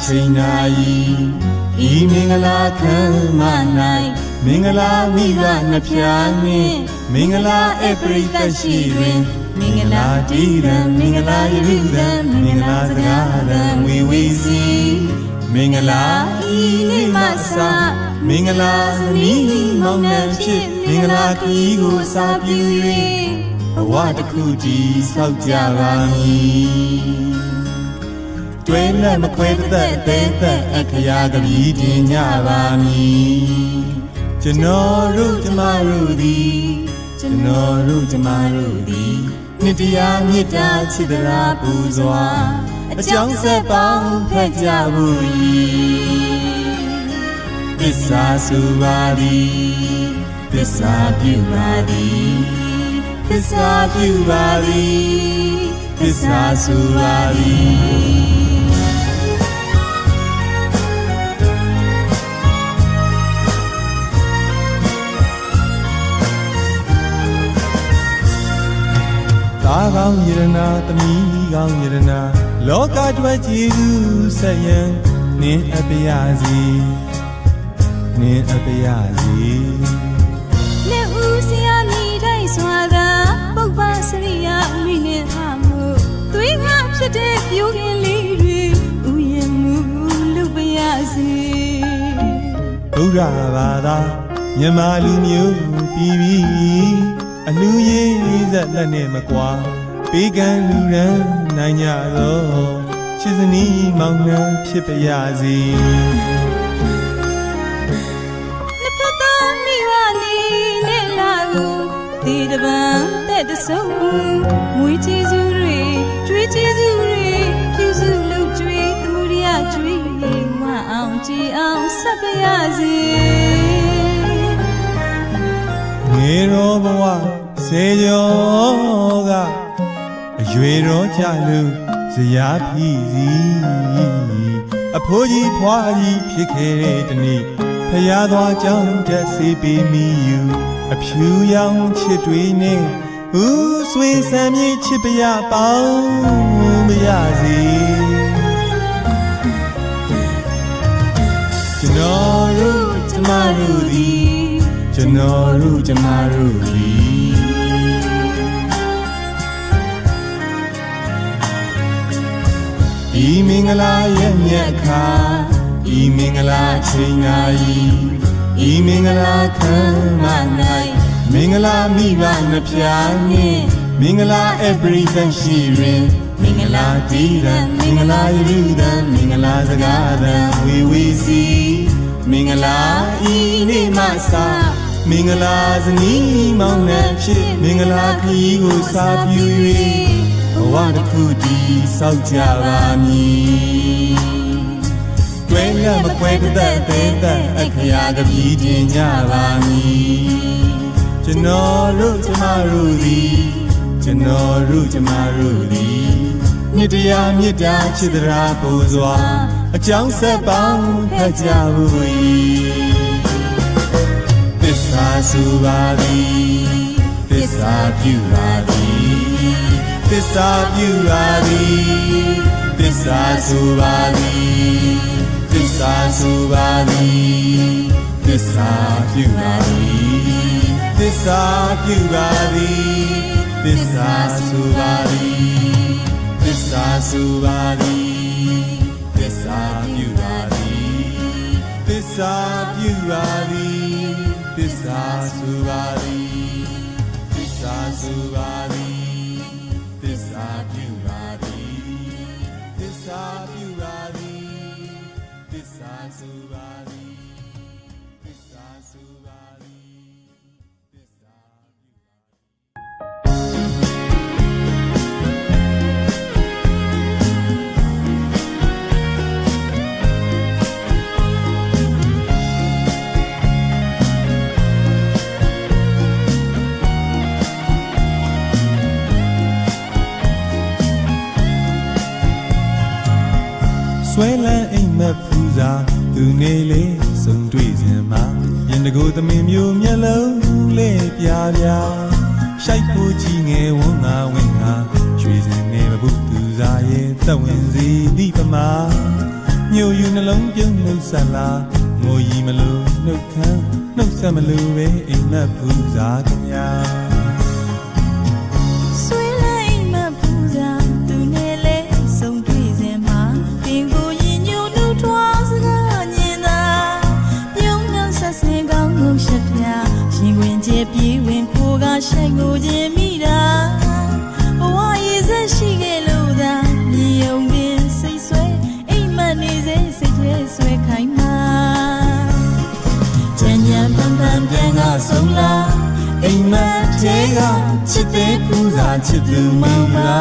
ချိန်နာယီဤမင်္ဂလာခံမနိုင်မင်္ဂလာမိဘနှဖျားနှင့်မင်္ဂလာအပရိသတ်ရှိတွင်မင်္ဂလာတည်ရန်မင်္ဂလာယရုဒံမင်္ဂလာစကားရန်ဝေဝေစီမင်္ဂလာဤနေ့မှစမင်္ဂလာသမီးမောင်နှံဖြစ်မင်္ဂလာခီးကိုစာပြု၍ဘဝတစ်ခုတည်ဆောက်ကြပါမည်တွင်နဲ့မခွဲသက်သေးသက်အခရာကပြီးတင်ကြပါမည်ကျွန်တော်တို့ကျမတို့သည် နှစ်တရားမြတ်တာချစ်တရားပူစွာအကြောင်းဆက်ပေါင်းဖက်ကြဘူးသစ္စာဆိုပါသည်သစ္စာပြုပါသည်သစ္စာပြုပါသည်သစ္စာဆိုပါသည်သားကောင်းယရနာသမီးကောင်းယရနာလောကအတွက်ကျေးဇူးဆက်ရန်နင်းအပ်ပါစေနင်းအပ်ပါစေလက်ဦးစရာမြည်တိုင်းစွာသာပုပ္ပစရိယမိနှင့်ဟာမှုသွေးငါဖြစ်တဲ့ပြိုခင်လေးတွေဥယျာဉ်မှုလုပ်ပါရစေဘုရားဘာသာမြန်မာလူမျိုးပြည်ပြီးအလူရေးဇက်လက်နဲ့မကွာပေးကမ်းလူရန်နိုင်ကြတော့ချစ်စနီးမောင်နှံဖြစ်ပါရစေနှစ်ဖက်သားမိဘနေနဲ့လာကိုဒီတပံတဲ့တဆုံမွေးချီစုတွေကျွေးချီစုတွေပြုစုလုပ်ကျွေးသမှုရကျွေးဝအောင်ကြည်အောင်ဆက်ပါရစေငေရောဘဝစေကျော်ကအရွယ်တော်ကြလို့ဇရာဖြစ်စီအဖိုးကြီးဖွားကြီးဖြစ်ခဲ့တဲ့တနေ့ဖယားသွားကြောင်းတက်စေပေးမိယူအဖြူရောင်ချစ်တွေနဲ့ဦးဆွေဆံမြေချစ်ပရပေါင်းမရစေကျွန်တော်တို့ကျမတို့သည်ကျွန်တော်တို့ကျမတို့သည်ဤမင်္ဂလာရဲ့မြတ်ခါဤမင်္ဂလာချိန်နာဤဤမင်္ဂလာခံမ၌မင်္ဂလာမိဘနှဖျားနှင့်မင်္ဂလာ everything ရှိရင်မင်္ဂလာတည်ရန်မင်္ဂလာယူဒံမင်္ဂလာစကားသံဝေဝေစီမင်္ဂလာဤနေ့မှစမင်္ဂလာဇနီးမောင်နှံဖြစ်မင်္ဂလာခီးကိုစာပြု၍ဘဝတစ်ခုတည်ဆောက်ကြပါမည်တွဲလက်မကွဲတဲ့တဲ့အခရာကပြည်တင်ကြပါမည်ကျွန်တော်တို့ကျမတို့သည်ကျွန်တော်တို့ကျမတို့သည်မြတ်တရားမြတ်တာချစ်တရားပူစွာအကြောင်းဆက်ပေါင်းဖက်ကြဘူးသစ္စာဆိုပါသည်သစ္စာပြုပါသည်သစ္စာပြုပါသည်သစ္စာဆိုပါသည်သစ္စာဆိုပါသည်သစ္စာပြုပါသည်သစ္စာပြုပါသည်သစ္စာဆိုပါသည်သစ္စာဆိုပါသည်သစ္စာပြုပါသည်သစ္စာပြုပါသည်သစ္စာဆိုပါသည်သစ္စာဆိုပါသည်သစ္စာပြုပါသည်သစ္စာပြုပါသည်သစ္စာဆိုပါသည်သစ္စာဆိုပါသည်သစ္စာဆွဲလန်းအိမ်မက်ဖူးစာသူနေလေးစုံတွေ့စဉ်မှာရင်တကိုသမင်မျိုးမျက်လုံးလေးပြပြရှိုက်ကိုကြီးငယ်ဝန်းငါဝင်းငါရွှေစင်နေမဘူးသူစားရဲ့သက်ဝင်စီဒီပမာညိုယူနှလုံးပြုံးနှုတ်ဆက်လာငိုရီမလို့နှုတ်ခမ်းနှုတ်ဆက်မလို့ပဲအိမ်မက်ဖူးစာခင်ဗျာပြေးဝင်ခိုးကရှိုက်ကိုခြင်းမိတာဘဝရည်စက်ရှိခဲ့လို့သာမြည်ုံပင်စိတ်ဆွဲအိမ်မက်နေစေစိတ်ထဲဆွဲခိုင်းမှာကြံပန်းပန်းပြန်ကဆုံးလာအိမ်မက်ထဲကချစ်တဲ့ပူဇာ ချစ်သူမင်္ဂလာ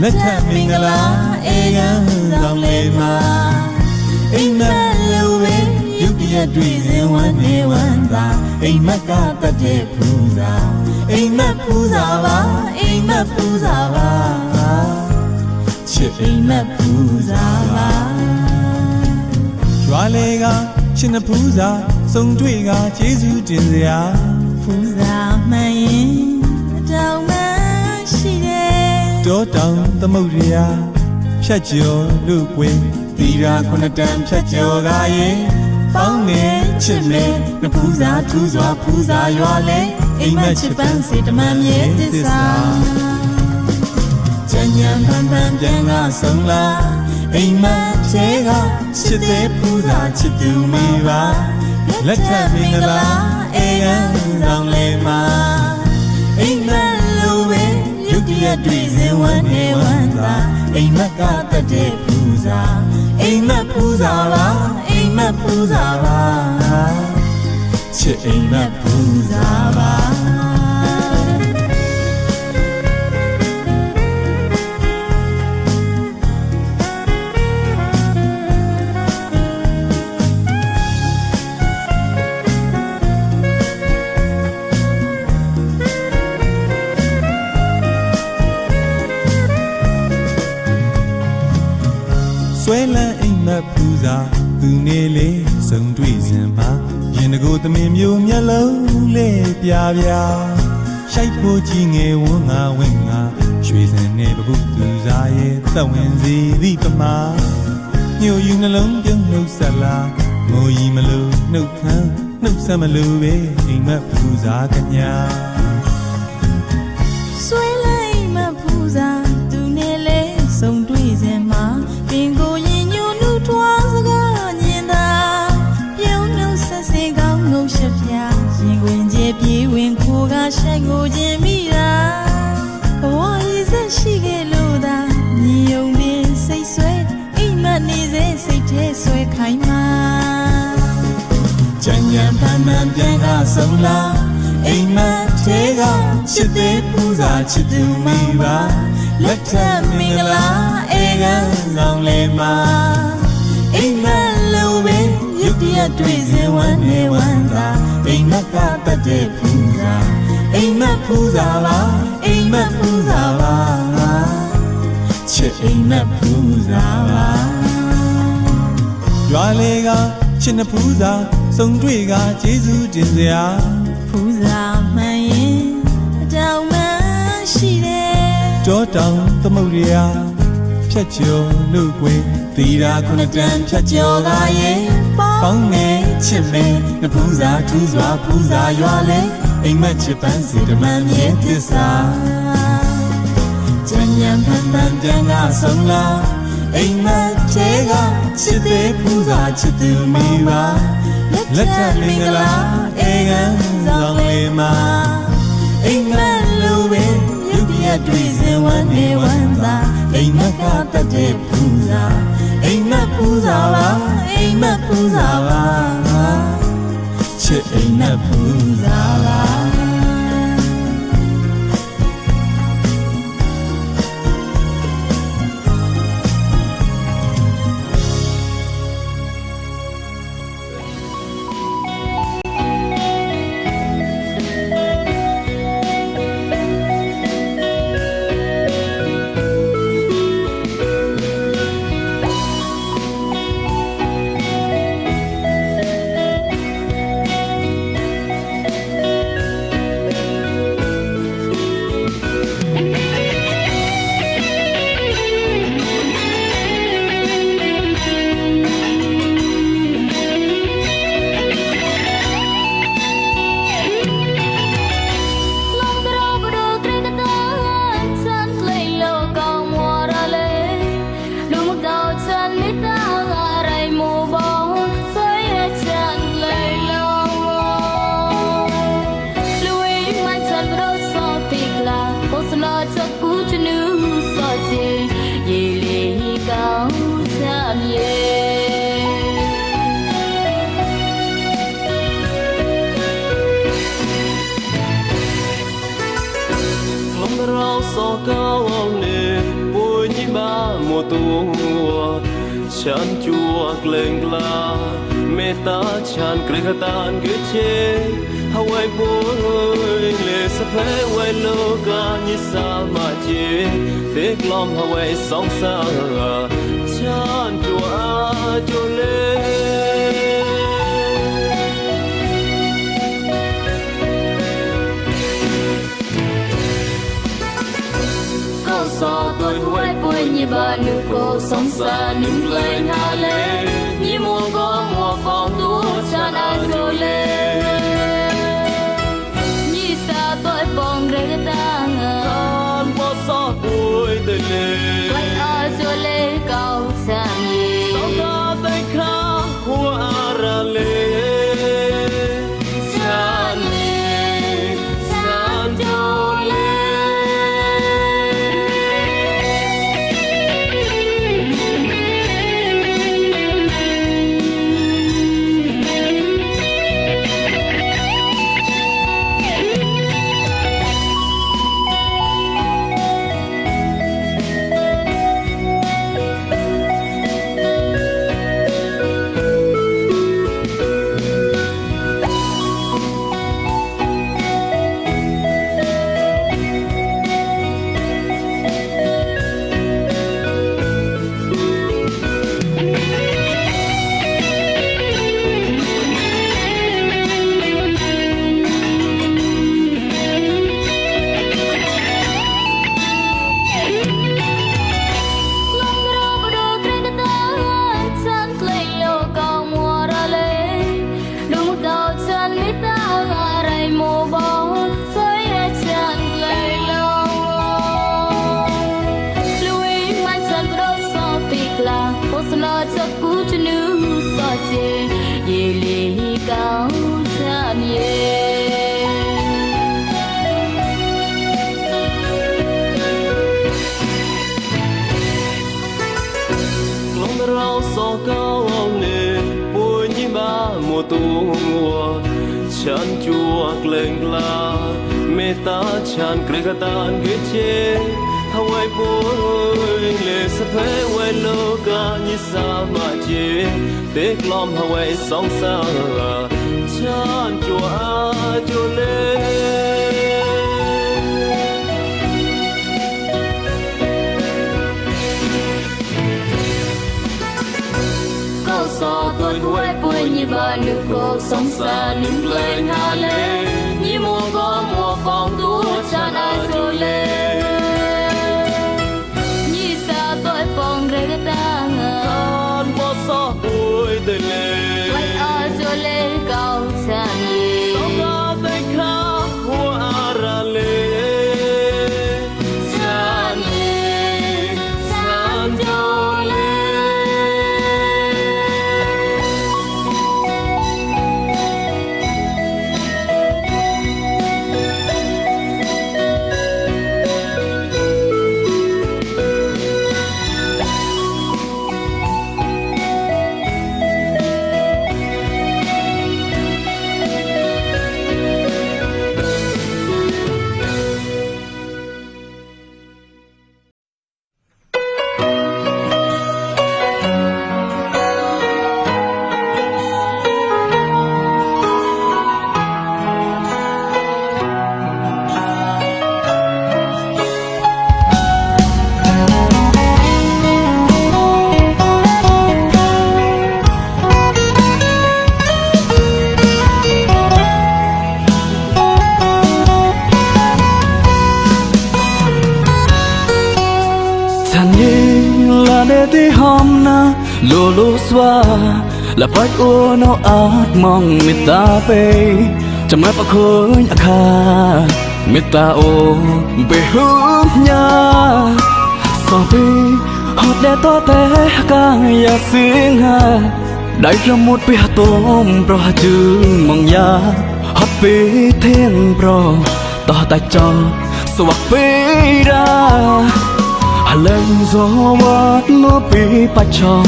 လက်ထပ်မင်္ဂလာအေးရန်ဆောင်လေးမှာအိမ်မက်လိုပဲရုပ်တရက်တွေ့စဉ်ဝမ်းနေဝမ်းသာအိမ်မက်ကတတ်တဲ့ပူဇာအိမ်မက်ပူဇာပါအိမ်မက်ပူဇာပါချစ်အိမ်မက်ပူဇာပါရွာလေကချစ်နှပူဇာစုံတွေ့ကကျေးဇူးတင်စရာပူဇာမှန်ရင်တောင်းမှရှိတယ်တောတောင်သမုဒ္ဒရာဖြတ်ကျော်လူပွေသီရာခုနှစ်တန်ဖြတ်ကျော်ကရင်ပေါင်းနေချစ်နေနှပူဇာထူးစွာပူဇာရွာလေအိမ်မက်ချစ်ပန်းစေတမန်မြေသစ္စာချမ်းညာပန်းပန်းပြန်ကဆုံးလာအိမ်မက်သေးကချစ်သေးပူဇာချစ်သူမိပါလက်ထပ်မင်္ဂလာအေးရန်ဆောင်လေးမှာအိမ်မက်လိုပဲရုပ်တရက်တွေ့စဉ်ဝမ်းနေဝမ်းသာအိမ်မက်ကတတ်တဲ့ပူဇာအိမ်မက်ပူဇာပါအိမ်မက်ပူဇာပါချစ်အိမ်မက်ပူဇာပါဆွဲလန်းအိမ်မက်ပူဇာသူနေလေးစုံတွေ့စဉ်မှာရင်တကိုသမင်မျိုးမျက်လုံးလေးပြပြရှိုက်ဖို့ကြီးငယ်ဝန်းငါဝင်းငါရွှေစံနေပပုသူစားရဲ့သက်ဝင်စီသည့်ပမာညိုယူနှလုံးပြုံးနှုတ်ဆက်လာငိုရီမလို့နှုတ်ခမ်းနှုတ်ဆက်မလို့ပဲအိမ်မက်ပူဇာကညာဆွဲလိုက်မှပူဇာသူနေလေစုံတွေ့စဉ်မှာပင်ကိုရင်ညိုနှူထွားစကားညင်သာပြုံးနှုတ်ဆက်စင်ကောင်းငုံရှက်ပြရင်ခွင်ကျပြေးဝင်ခိုးကရှိုက်ကိုခြင်းမိတာဘဝရည်စက်ရှိခဲ့လို့သာညီယုံပင်စိတ်ဆွဲအိမ်မက်နေစေစိတ်ထဲဆွဲခိုင်းမှာကြံ့ကြံ့ပန်းပန်းပြန်ကဆုံးလာအိမ်မက်သေးကချစ်သေးပူဇာချစ်သူမိပါလက်ထပ်မင်္ဂလာအေးရန်ဆောင်လေးမှာအိမ်မက်လိုပဲရုပ်တရက်တွေ့စဉ်ဝမ်းနေဝမ်းသာအိမ်မက်ကတတ်တဲ့ပူဇာအိမ်မက်ပူဇာပါအိမ်မက်ပူဇာပါချစ်အိမ်မက်ပူဇာပါရွာလေကချစ်နှပူဇာစုံတွေ့ကကျေးဇူးတင်စရာပူဇာမှန်ရင်တောင်းမှရှိတယ်တောတောင်သမုဒ္ဒရာဖြတ်ကျော်လူကွေသီရာခုနှစ်တန်ဖြတ်ကျော်ကရင်ပေါင်းနေချစ်မေနှပူဇာထူးစွာပူဇာရွာလေအိမ်မက်ချစ်ပန်းစေတမန်မြေသစ္စာချမ်းညာပန်းပန်းပြန်ကဆုံးလာအိမ်မက်သေးကချစ်သေးပူဇာချစ်သူမိပါလက်ထပ်မင်္ဂလာအေးရန်ဆောင်လေးမှာအိမ်မက်လိုပဲရုပ်ရက်တွေ့စဉ်ဝမ်းနေဝမ်းသာအိမ်မက်ကတတ်တဲ့ပူဇာအိမ်မက်ပူဇာပါအိမ်မက်ပူဇာပါချစ်အိမ်မက်ပူဇာပါ so cao nè bôi nhị ba mùa tua chan chua glen la mê ta chan kre tan ghé chê Hawaii bôi lệ sa phê quay lô ca như sa mà chê tiếc lom Hawaii sóng xa chan chua lê so tôi huế bôi như bà nữ cô sống xa nín lên hà lê như mùa có mùa phong tú chan ai rồi lê như xa tôi bong rê ta ngờ tan bỏ so bôi đời lê quay ai rồi lê cao xa nhì sao ta tay khá hoa ra lê chan lê chan cho lê cao san ye lòng rau so cao nè bôi nhị ba mùa tua chan chua glen la mê ta chan kre tan ghé chê Hawaii bôi lệ sa phê quay lô ca như sa mà chê tiếc lom Hawaii sóng xa chan chua lê câu so tôi huế bôi như bà nữ cô sống xa nín lên hà lê như mùa có mùa phong tú chan ai rồi lê như xa tôi bong rê ta ngờ tan bỏ so bôi đời lê quay ai rồi lê cao xa nhì sao ta tay khá hoa ra lê chan lê chan cho lê Ti hôm na lô lô xoa là phải ô nó át mong mi ta pe chăm mai pa khơi akha mi ta ô be húp nha so bi hot để to té ca ya sing ha đại ra một pi tôm pro chữ mong ya hot pi thiên pro to ta cho swak pi ra lần gió mát nó bị bắt chồng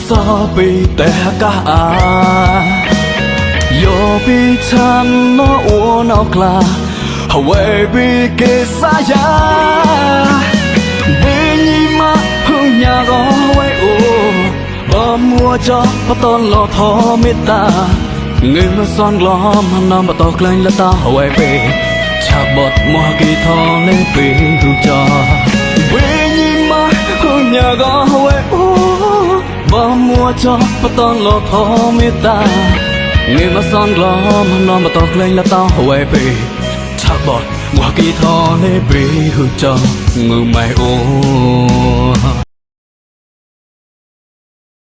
sao bị té cả yo bị chan nó uốn áo cla Hawaii big saya Bên mà hương nhà có Hawaii ô mua cho bắt ton lo thó mít ta người mà son lo mà nằm bắt tóc lên là ta Hawaii big chả bọt mua kỳ thò lên big hương cho Bên mà hương nhà có Hawaii ô mua cho bắt ton lo thó mít ta người mà son lo mà nằm bắt tóc lên là ta Hawaii big chả bọt mua kỳ thò lên big hương cho người mày ô